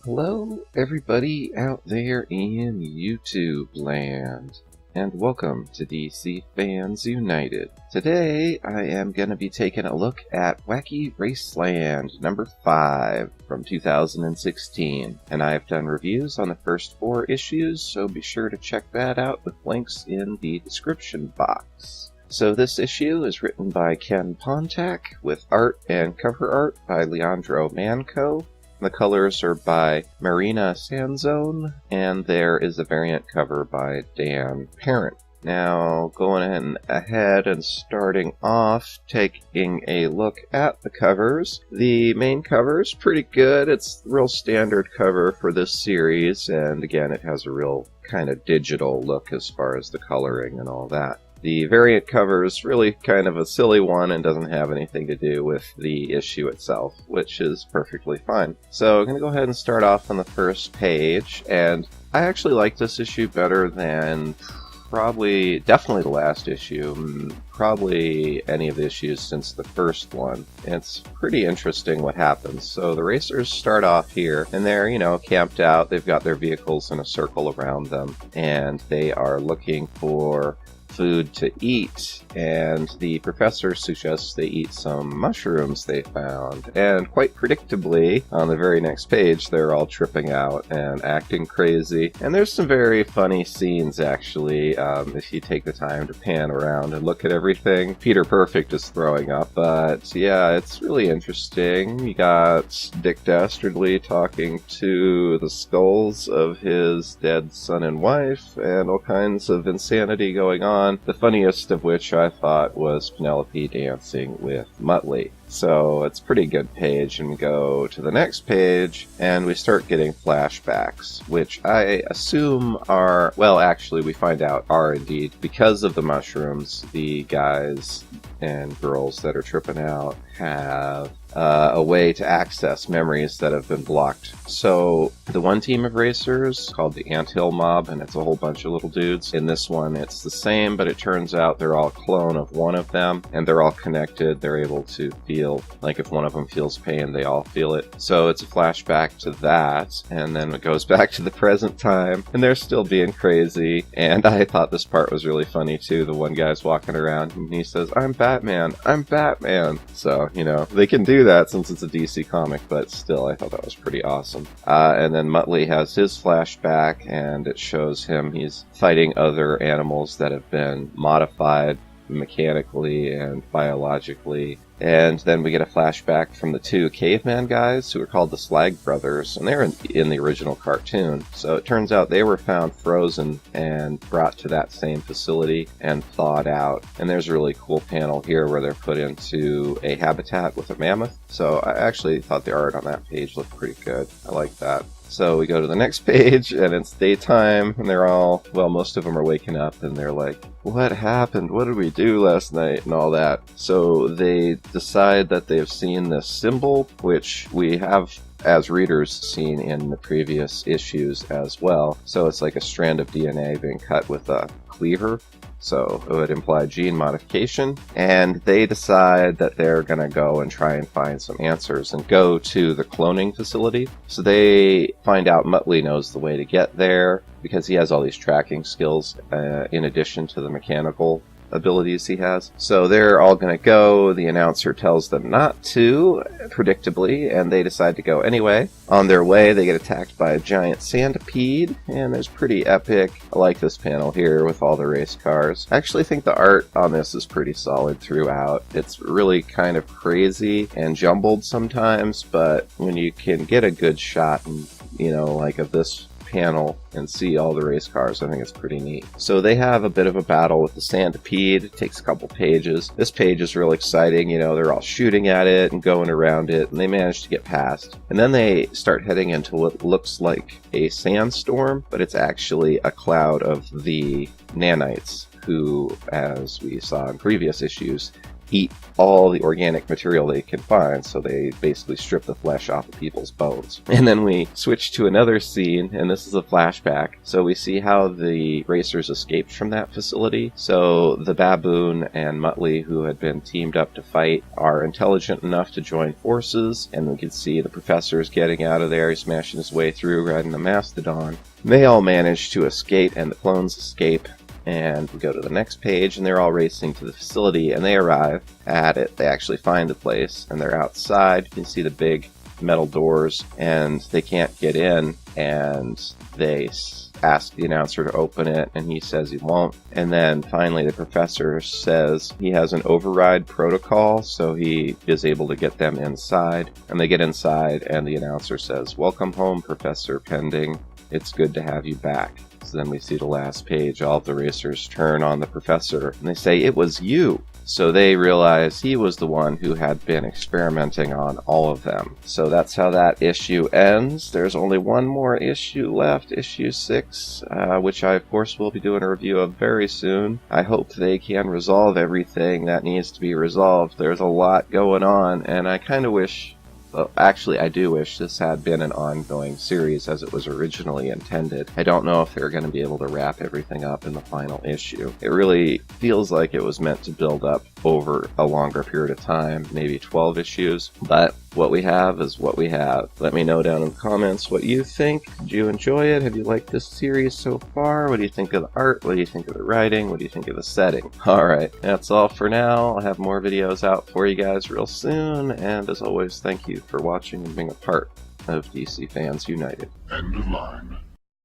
Hello, everybody out there in YouTube land, and welcome to DC Fans United. Today, I am going to be taking a look at Wacky Raceland number 5 from 2016, and I have done reviews on the first 4 issues, so be sure to check that out with links in the description box. So this issue is written by Ken Pontac, with art and cover art by Leandro Manco. The colors are by Marina Sanzone, and there is a variant cover by Dan Parent. Now, going ahead and starting off, taking a look at the covers. The main cover is pretty good. It's a real standard cover for this series, and again, it has a real kind of digital look as far as the coloring and all that. The variant cover is really kind of a silly one and doesn't have anything to do with the issue itself, which is perfectly fine. So I'm going to go ahead and start off on the first page, and I actually like this issue better than definitely the last issue, probably any of the issues since the first one. It's pretty interesting what happens. So the racers start off here, and they're, camped out. They've got their vehicles in a circle around them, and they are looking for food to eat, and the professor suggests they eat some mushrooms they found, and quite predictably on the very next page they're all tripping out and acting crazy, and there's some very funny scenes actually if you take the time to pan around and look at everything. Peter Perfect is throwing up, but yeah, it's really interesting. You got Dick Dastardly talking to the skulls of his dead son and wife, and all kinds of insanity going on. The funniest of which I thought was Penelope dancing with Muttley. So it's a pretty good page, and we go to the next page, and we start getting flashbacks, which I assume are, well, actually we find out are indeed, because of the mushrooms, the guys and girls that are tripping out have a way to access memories that have been blocked. So the one team of racers called the Anthill Mob, and it's a whole bunch of little dudes. In this one it's the same, but it turns out they're all a clone of one of them, and they're all connected. They're able to feel, like if one of them feels pain, they all feel it. So it's a flashback to that, and then it goes back to the present time, and they're still being crazy. And I thought this part was really funny too. The one guy's walking around and he says, "I'm Batman, I'm Batman." So, they can do that since it's a DC comic, but still, I thought that was pretty awesome. And then Muttley has his flashback, and it shows him he's fighting other animals that have been modified mechanically and biologically. And then we get a flashback from the 2 caveman guys who are called the Slag Brothers, and they're in the original cartoon. So it turns out they were found frozen and brought to that same facility and thawed out. And there's a really cool panel here where they're put into a habitat with a mammoth. So I actually thought the art on that page looked pretty good. I like that. So we go to the next page, and it's daytime, and they're all, well, most of them are waking up, and they're like, "What happened? What did we do last night?" and all that. So they decide that they've seen this symbol, which we have, as readers, seen in the previous issues as well. So it's like a strand of DNA being cut with a cleaver. So it would imply gene modification, and they decide that they're going to go and try and find some answers and go to the cloning facility. So they find out Muttley knows the way to get there because he has all these tracking skills in addition to the mechanical abilities he has. So they're all going to go. The announcer tells them not to, predictably, and they decide to go anyway. On their way, they get attacked by a giant centipede, and it's pretty epic. I like this panel here with all the race cars. I actually think the art on this is pretty solid throughout. It's really kind of crazy and jumbled sometimes, but when you can get a good shot, and like of this panel and see all the race cars, I think it's pretty neat. So they have a bit of a battle with the centipede. It takes a couple pages. This page is real exciting. They're all shooting at it and going around it, and they manage to get past. And then they start heading into what looks like a sandstorm, but it's actually a cloud of the nanites, who, as we saw in previous issues, eat all the organic material they can find, so they basically strip the flesh off of people's bones. And then we switch to another scene, and this is a flashback. So we see how the racers escaped from that facility. So the baboon and Muttley, who had been teamed up to fight, are intelligent enough to join forces, and we can see the professor's getting out of there. He's smashing his way through, riding the mastodon. They all manage to escape, and the clones escape. And we go to the next page, and they're all racing to the facility, and they arrive at it. They actually find the place, and they're outside. You can see the big metal doors, and they can't get in, and they ask the announcer to open it, and he says he won't. And then finally the professor says he has an override protocol, so he is able to get them inside. And they get inside, and the announcer says, "Welcome home, Professor Pending. It's good to have you back." So then we see the last page. All of the racers turn on the professor, and they say, "It was you." So they realize he was the one who had been experimenting on all of them. So that's how that issue ends. There's only one more issue left, issue 6, which I, of course, will be doing a review of very soon. I hope they can resolve everything that needs to be resolved. There's a lot going on, and I kind of wish... Well, actually, I do wish this had been an ongoing series as it was originally intended. I don't know if they're going to be able to wrap everything up in the final issue. It really feels like it was meant to build up over a longer period of time, maybe 12 issues, but what we have is what we have. Let me know down in the comments what you think. Did you enjoy it? Have you liked this series so far? What do you think of the art? What do you think of the writing? What do you think of the setting? Alright, that's all for now. I'll have more videos out for you guys real soon, and as always, thank you for watching and being a part of DC Fans United. End of line.